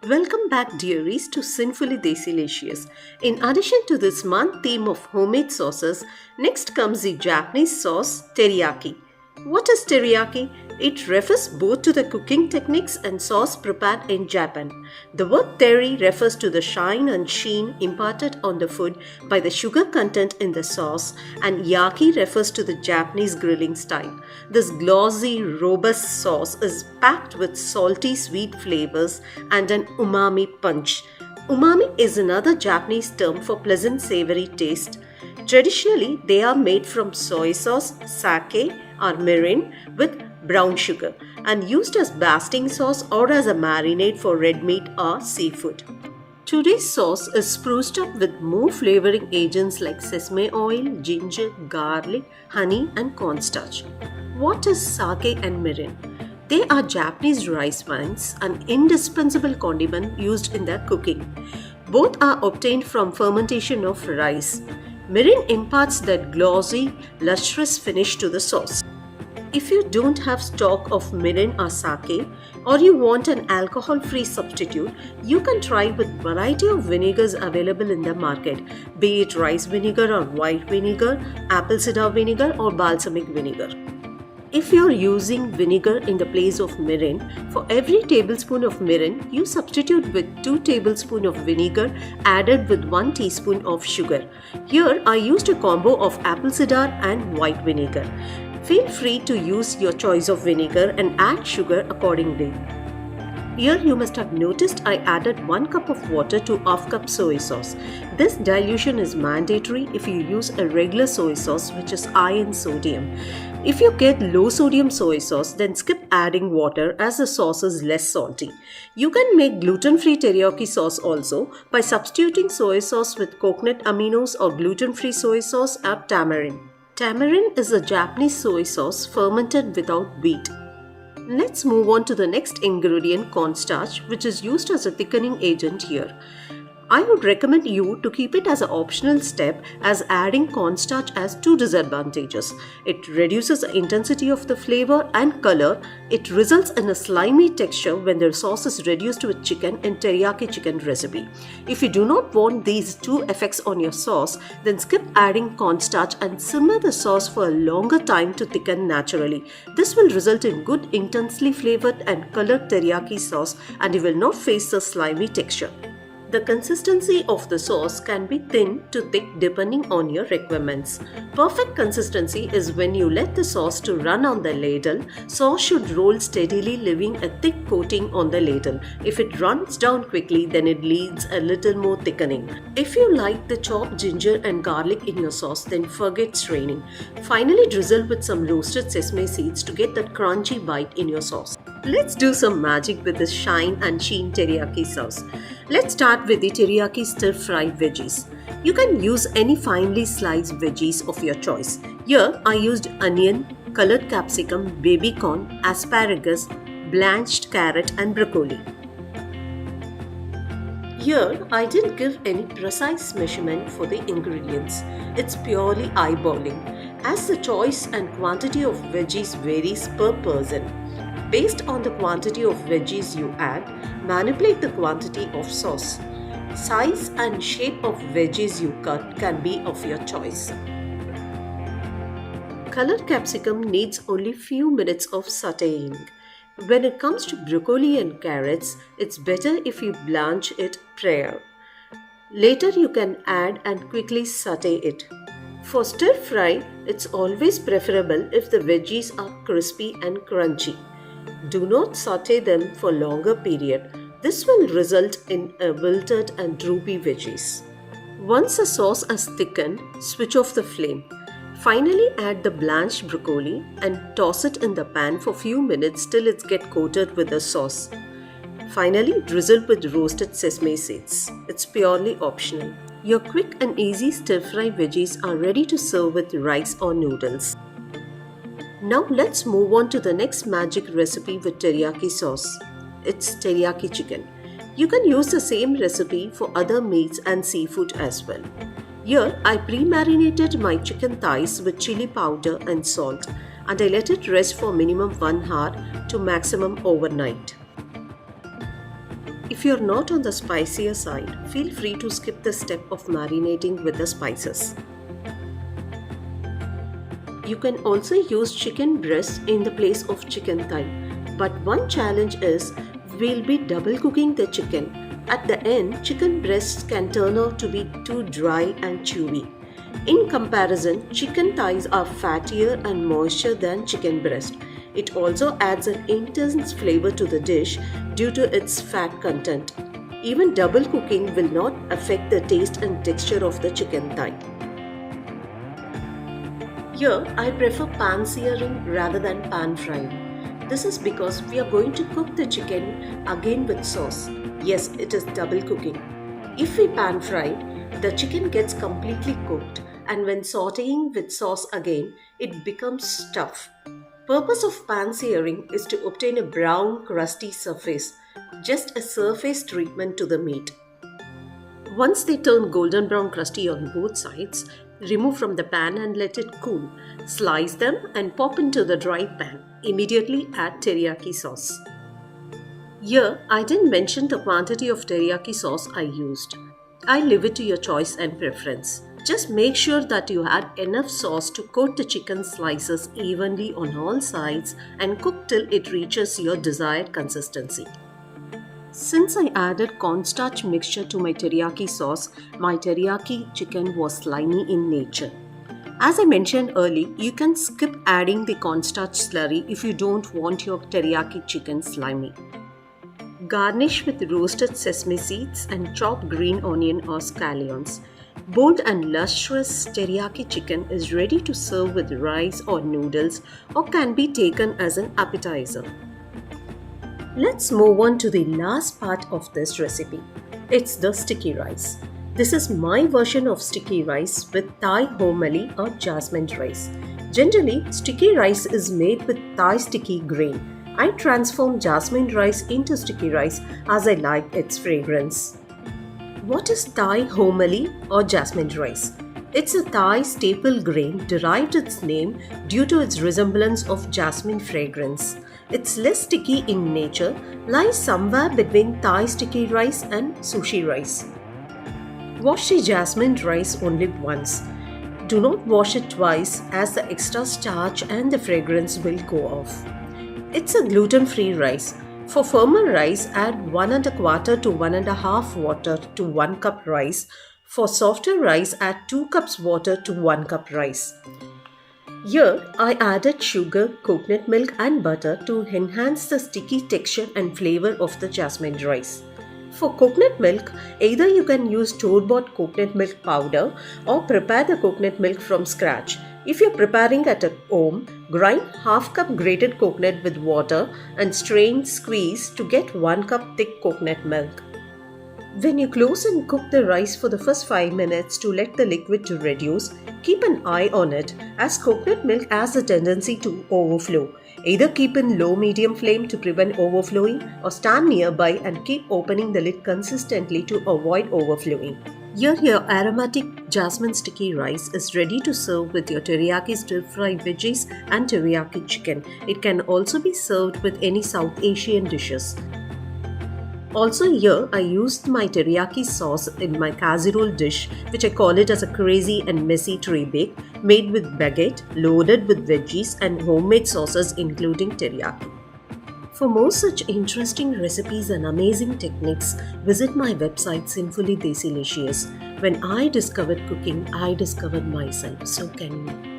Welcome back, dearies, to Sinfully Desilicious. In addition to this month theme of homemade sauces, next comes the Japanese sauce teriyaki. What is teriyaki? It refers both to the cooking techniques and sauce prepared in Japan. The word teri refers to the shine and sheen imparted on the food by the sugar content in the sauce, and yaki refers to the Japanese grilling style. This glossy, robust sauce is packed with salty, sweet flavors and an umami punch. Umami is another Japanese term for pleasant savory taste. Traditionally, they are made from soy sauce, sake, or mirin with brown sugar and used as basting sauce or as a marinade for red meat or seafood. Today's sauce is spruced up with more flavoring agents like sesame oil, ginger, garlic, honey, and cornstarch. What is sake and mirin? They are Japanese rice wines, an indispensable condiment used in their cooking. Both are obtained from fermentation of rice. Mirin imparts that glossy, lustrous finish to the sauce. If you don't have stock of mirin or sake, or you want an alcohol-free substitute, you can try with variety of vinegars available in the market, be it rice vinegar or white vinegar, apple cider vinegar or balsamic vinegar. If you're using vinegar in the place of mirin, for every tablespoon of mirin, you substitute with 2 tablespoons of vinegar added with 1 teaspoon of sugar. Here I used a combo of apple cider and white vinegar. Feel free to use your choice of vinegar and add sugar accordingly. Here you must have noticed I added 1 cup of water to half cup soy sauce. This dilution is mandatory if you use a regular soy sauce which is high in sodium. If you get low sodium soy sauce, then skip adding water as the sauce is less salty. You can make gluten-free teriyaki sauce also by substituting soy sauce with coconut aminos or gluten-free soy sauce or tamarind. Tamarind is a Japanese soy sauce fermented without wheat. Let's move on to the next ingredient, cornstarch, which is used as a thickening agent here. I would recommend you to keep it as an optional step, as adding cornstarch has 2 disadvantages. It reduces the intensity of the flavor and color. It results in a slimy texture when the sauce is reduced with chicken in teriyaki chicken recipe. If you do not want these 2 effects on your sauce, then skip adding cornstarch and simmer the sauce for a longer time to thicken naturally. This will result in good, intensely flavored and colored teriyaki sauce, and you will not face the slimy texture. The consistency of the sauce can be thin to thick depending on your requirements. Perfect consistency is when you let the sauce to run on the ladle. Sauce should roll steadily, leaving a thick coating on the ladle. If it runs down quickly, then it needs a little more thickening. If you like the chopped ginger and garlic in your sauce, then forget straining. Finally, drizzle with some roasted sesame seeds to get that crunchy bite in your sauce. Let's do some magic with this shine and sheen teriyaki sauce. Let's start with the teriyaki stir-fried veggies. You can use any finely sliced veggies of your choice. Here I used onion, colored capsicum, baby corn, asparagus, blanched carrot and broccoli. Here I didn't give any precise measurement for the ingredients. It's purely eyeballing, as the choice and quantity of veggies varies per person. Based on the quantity of veggies you add, manipulate the quantity of sauce. Size and shape of veggies you cut can be of your choice. Colored capsicum needs only few minutes of sautéing. When it comes to broccoli and carrots, it's better if you blanch it prior. Later you can add and quickly sauté it. For stir fry, it's always preferable if the veggies are crispy and crunchy. Do not sauté them for longer period. This will result in a wilted and droopy veggies. Once the sauce is thickened, switch off the flame. Finally, add the blanched broccoli and toss it in the pan for few minutes till it gets coated with the sauce. Finally, drizzle with roasted sesame seeds. It's purely optional. Your quick and easy stir-fry veggies are ready to serve with rice or noodles. Now let's move on to the next magic recipe with teriyaki sauce. It's teriyaki chicken. You can use the same recipe for other meats and seafood as well. Here I pre-marinated my chicken thighs with chili powder and salt, and I let it rest for minimum 1 hour to maximum overnight. If you're not on the spicier side, feel free to skip the step of marinating with the spices. You can also use chicken breast in the place of chicken thigh. But one challenge is we'll be double cooking the chicken. At the end, chicken breasts can turn out to be too dry and chewy. In comparison, chicken thighs are fattier and moister than chicken breast. It also adds an intense flavor to the dish due to its fat content. Even double cooking will not affect the taste and texture of the chicken thigh. Here, I prefer pan searing rather than pan frying. This is because we are going to cook the chicken again with sauce. Yes, it is double cooking. If we pan fry, the chicken gets completely cooked, and when sauteing with sauce again, it becomes tough. Purpose of pan searing is to obtain a brown, crusty surface, just a surface treatment to the meat. Once they turn golden brown crusty on both sides, remove from the pan and let it cool. Slice them and pop into the dry pan. Immediately add teriyaki sauce. Here, I didn't mention the quantity of teriyaki sauce I used. I leave it to your choice and preference. Just make sure that you add enough sauce to coat the chicken slices evenly on all sides and cook till it reaches your desired consistency. Since I added cornstarch mixture to my teriyaki sauce, my teriyaki chicken was slimy in nature. As I mentioned earlier, you can skip adding the cornstarch slurry if you don't want your teriyaki chicken slimy. Garnish with roasted sesame seeds and chopped green onion or scallions. Bold and lustrous teriyaki chicken is ready to serve with rice or noodles or can be taken as an appetizer. Let's move on to the last part of this recipe. It's the sticky rice. This is my version of sticky rice with Thai homely or jasmine rice. Generally, sticky rice is made with Thai sticky grain. I transform jasmine rice into sticky rice as I like its fragrance. What is Thai homely or jasmine rice? It's a Thai staple grain derived its name due to its resemblance of jasmine fragrance. It's less sticky in nature, lies somewhere between Thai sticky rice and sushi rice. Wash the jasmine rice only once. Do not wash it twice as the extra starch and the fragrance will go off. It's a gluten-free rice. For firmer rice, add 1 1/4 to 1 1/2 water to 1 cup rice. For softer rice, add 2 cups water to 1 cup rice. Here, I added sugar, coconut milk and butter to enhance the sticky texture and flavor of the jasmine rice. For coconut milk, either you can use store-bought coconut milk powder or prepare the coconut milk from scratch. If you're preparing at home, grind half cup grated coconut with water and squeeze to get 1 cup thick coconut milk. When you close and cook the rice for the first 5 minutes to let the liquid to reduce, keep an eye on it as coconut milk has a tendency to overflow. Either keep in low-medium flame to prevent overflowing or stand nearby and keep opening the lid consistently to avoid overflowing. Here your aromatic jasmine sticky rice is ready to serve with your teriyaki stir-fried veggies and teriyaki chicken. It can also be served with any South Asian dishes. Also here, I used my teriyaki sauce in my casserole dish, which I call it as a crazy and messy tray bake, made with baguette, loaded with veggies and homemade sauces including teriyaki. For more such interesting recipes and amazing techniques, visit my website Sinfully Desilicious. When I discovered cooking, I discovered myself, so can you.